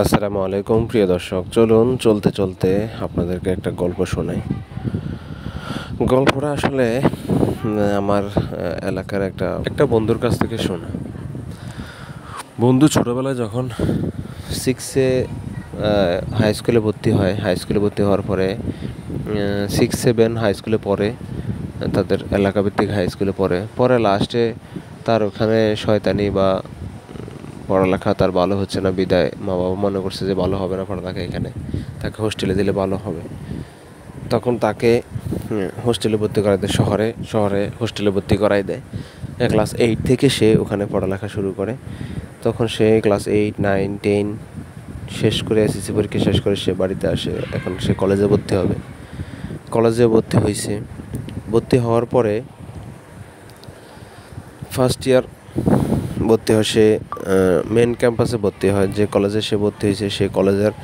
আসসালামু আলাইকুম প্রিয় দর্শক, চলুন চলতে চলতে আপনাদেরকে একটা গল্প শোনাই। গল্পটা আসলে আমার এলাকার একটা বন্ধুর কাছ থেকে শোনা। বন্ধু ছোটোবেলায় যখন 6-এ হাই স্কুলে ভর্তি হয়, হাই স্কুলে ভর্তি হওয়ার পরে 6-7 হাই স্কুলে পড়ে, তাদের এলাকাভিত্তিক হাই স্কুলে পরে লাস্টে তার ওখানে শয়তানি বা পড়ালেখা তার ভালো হচ্ছে না বিদায় মা বাবা মনে করছে যে ভালো হবে না পড়ালেখা, এখানে তাকে হোস্টেলে দিলে ভালো হবে। তখন তাকে হোস্টেলে ভর্তি করাই দেয়, শহরে শহরে হোস্টেলে ভর্তি করাই দেয়। ক্লাস 8 থেকে সে ওখানে পড়ালেখা শুরু করে। তখন সে ক্লাস 8, 9, 10 শেষ করে, এসএসসি পরীক্ষা শেষ করে সে বাড়িতে আসে। এখন সে কলেজে ভর্তি হবে। কলেজে ভর্তি হয়েছে। ভর্তি হওয়ার পরে ফার্স্ট ইয়ার ভর্তি হয় সে মেন ক্যাম্পাসে ভর্তি হয়। যে কলেজে সে ভর্তি হয়েছে সে কলেজের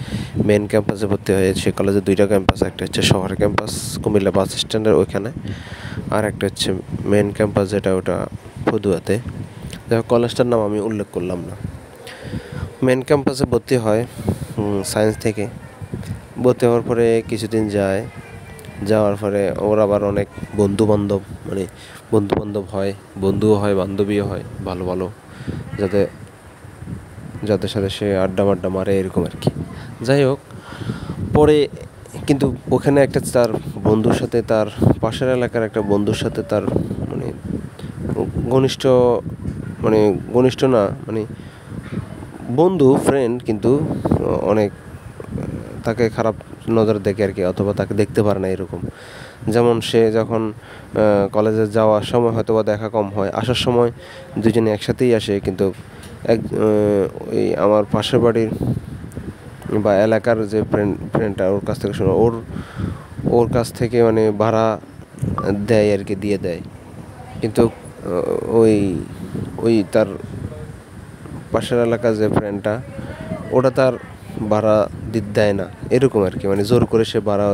মেন ক্যাম্পাসে ভর্তি হয়ে, সে কলেজে 2টা ক্যাম্পাস, একটা হচ্ছে শহরের ক্যাম্পাস কুমিল্লা বাস স্ট্যান্ডের ওইখানে, আর একটা হচ্ছে মেন ক্যাম্পাস যেটা ওটা ফদুয়াতে। দেখো কলেজটার নাম আমি উল্লেখ করলাম না। মেন ক্যাম্পাসে ভর্তি হয় সায়েন্স থেকে। ভর্তি হওয়ার পরে কিছুদিন যাওয়ার পরে ওর আবার অনেক বন্ধু বান্ধব হয়, বন্ধুও হয় বান্ধবীও হয় ভালো ভালো, যাদের সাথে সে আড্ডা মারে এরকম আর কি। যাই হোক, পরে কিন্তু ওখানে একটা তার বন্ধুর সাথে, তার পাশের এলাকার একটা বন্ধুর সাথে তার মানে ঘনিষ্ঠ, মানে ঘনিষ্ঠ না, মানে বন্ধু ফ্রেন্ড, কিন্তু অনেক তাকে খারাপ নজর দেখে আর কি, অথবা তাকে দেখতে পারে না এরকম। যেমন সে যখন কলেজে যাওয়ার সময় হয়তো বা দেখা কম হয়, আসার সময় দুজনে একসাথেই আসে, কিন্তু ওই আমার পাশের বাড়ির বা এলাকার যে ফ্রেন্ডটা, ওর কাছ থেকে শোনো, ওর কাছ থেকে মানে ভাড়া দেয় আর কি, দিয়ে দেয়। কিন্তু ওই ওই তার পাশের এলাকার যে ফ্রেন্ডটা, ওটা তার ভাড়া দেয় না এরকম আর কি, মানে জোর করে সে ভাড়া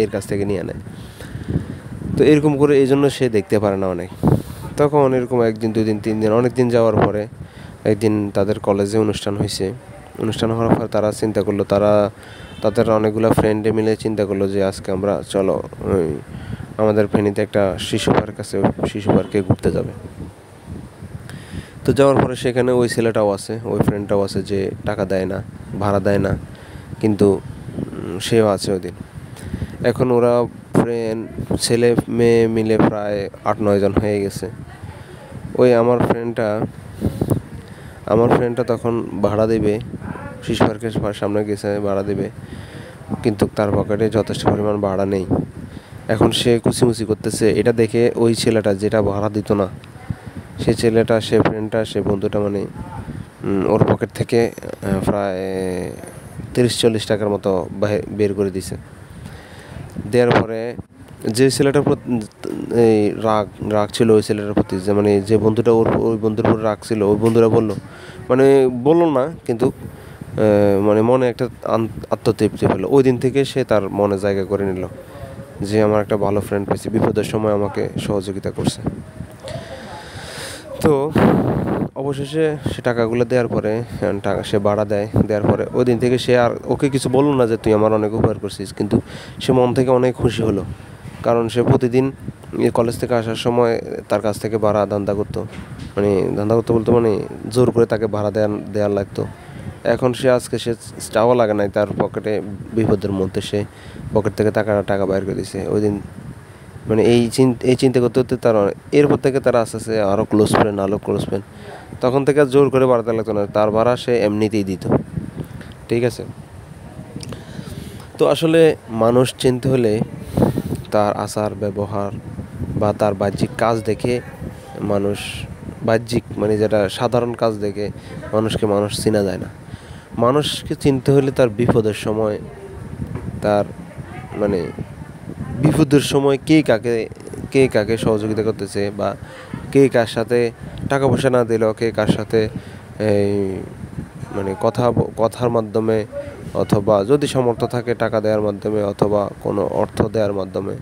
এর কাছ থেকে নিয়ে নেয়। তো এরকম করে এই জন্য সে দেখতে পারে না অনেক। তখন এরকম 1 দিন 2 দিন 3 দিন অনেক দিন যাওয়ার পরে একদিন তাদের কলেজে অনুষ্ঠান হয়েছে। অনুষ্ঠান হওয়ার পর তারা চিন্তা করলো, তাদের অনেকগুলো ফ্রেন্ডে মিলে চিন্তা করলো যে আজকে আমরা চলো আমাদের ফেনীতে একটা শিশু পার্ক আছে, শিশু পার্কে ঘুরতে যাবে। তো যাওয়ার পরে সেখানে ওই ছেলেটাও আছে, ওই ফ্রেন্ডটাও আছে যে টাকা দেয় না, ভাড়া দেয় না, কিন্তু সেও আছে ওই দিন। এখন ওরা ফ্রেন্ড, ছেলে মেয়ে মিলে প্রায় 8-9 জন হয়ে গেছে। ওই আমার ফ্রেন্ডটা তখন ভাড়া দেবে, শিশু পার্কের সামনে গেছে ভাড়া দেবে, কিন্তু তার পকেটে যথেষ্ট পরিমাণ ভাড়া নেই। এখন সে কুচিমুচি করতেছে। এটা দেখে ওই ছেলেটা, যেটা ভাড়া দিত না, সে ছেলেটা, সে ফ্রেন্ডটা, সে বন্ধুটা, মানে ওর পকেট থেকে প্রায় 30-40 টাকার মতো বের করে দিছে। দেওয়ার পরে যে ছেলেটার প্রতি এই রাগ ছিল ওই ছেলেটার প্রতি, যে মানে যে বন্ধুটা ওই বন্ধুর উপর রাগ ছিল, ওই বন্ধুরা বললো না, কিন্তু মানে মনে একটা আত্মতৃপ্তি পেলো। ওই দিন থেকে সে তার মনে জায়গা করে নিল যে আমার একটা ভালো ফ্রেন্ড পেয়েছি, বিপদের সময় আমাকে সহযোগিতা করছে। তো অবশেষে সে টাকাগুলো দেওয়ার পরে, সে ভাড়া দেওয়ার পরে ওই দিন থেকে সে আর ওকে কিছু বললো না যে তুই আমার অনেক উপকার করছিস, কিন্তু সে মন থেকে অনেক খুশি হলো। কারণ সে প্রতিদিন কলেজ থেকে আসার সময় তার কাছ থেকে ভাড়া ধান্দা করতো, বলতো, মানে জোর করে তাকে ভাড়া দেওয়ার লাগতো। এখন আজকে সে চাওয়া লাগে নাই, তার পকেটে বিপদের মধ্যে সে পকেট থেকে টাকা বাইর করে দিছে ওই দিন। মানে এই চিন্তা করতে করতে এরপর থেকে তারা আস্তে আস্তে আরও ক্লোজ ফ্রেন্ড। তখন থেকে জোর করে বাড়াতে লাগতো না, তার ভাড়া সে এমনিতেই দিত। ঠিক আছে। তো আসলে মানুষ চিনতে হলে তার আচার ব্যবহার বা তার বাহ্যিক কাজ দেখে মানে যেটা সাধারণ কাজ দেখে মানুষ চেনা যায় না। মানুষকে চিনতে হলে তার বিপদের সময়, তার মানে বিপদের সময় কে কাকে সহযোগিতা করতেছে, বা কে কার সাথে টাকা পয়সা না দিলেও কে কার সাথে এই মানে কথার মাধ্যমে, অথবা যদি সামর্থ্য থাকে টাকা দেওয়ার মাধ্যমে, অথবা কোনো অর্থ দেওয়ার মাধ্যমে,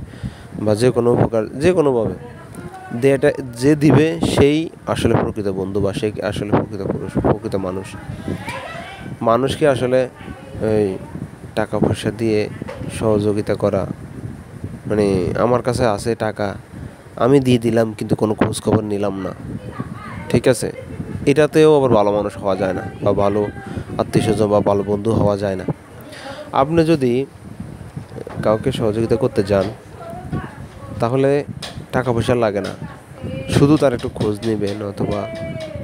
বা যে কোনো উপকার যে কোনোভাবে দেয়াটা যে দিবে সেই আসলে প্রকৃত বন্ধু, বা সেই আসলে প্রকৃত পুরুষ, প্রকৃত মানুষ। মানুষকে আসলে এই টাকা পয়সা দিয়ে সহযোগিতা করা, মানে আমার কাছে আছে টাকা, আমি দিয়ে দিলাম কিন্তু কোনো খোঁজ খবর নিলাম না, ঠিক আছে, এটাতেও আবার ভালো মানুষ হওয়া যায় না, বা ভালো আত্মীয়স্বজন বা ভালো বন্ধু হওয়া যায় না। আপনি যদি কাউকে সহযোগিতা করতে যান, তাহলে টাকা পয়সা লাগে না, শুধু তার একটু খোঁজ নেবেন, অথবা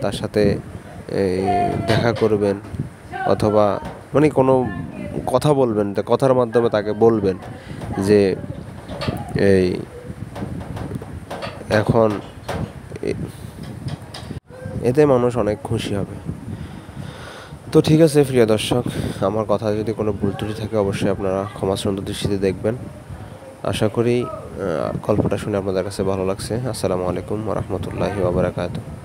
তার সাথে এই দেখা করবেন, অথবা মানে কোনো কথা বলবেন, তা কথার মাধ্যমে তাকে বলবেন যে এই এখন এ- এতে মানুষ অনেক খুশি হবে। তো ঠিক আছে প্রিয় দর্শক, আমার কথা যদি কোনো ভুল ত্রুটি থাকে অবশ্যই আপনারা ক্ষমা সুন্দর দৃষ্টিতে দেখবেন। আশা করি গল্পটা শুনে আপনাদের কাছে ভালো লাগছে। আসসালামু আলাইকুম ওয়া রাহমাতুল্লাহি ওয়া বারাকাতুহু।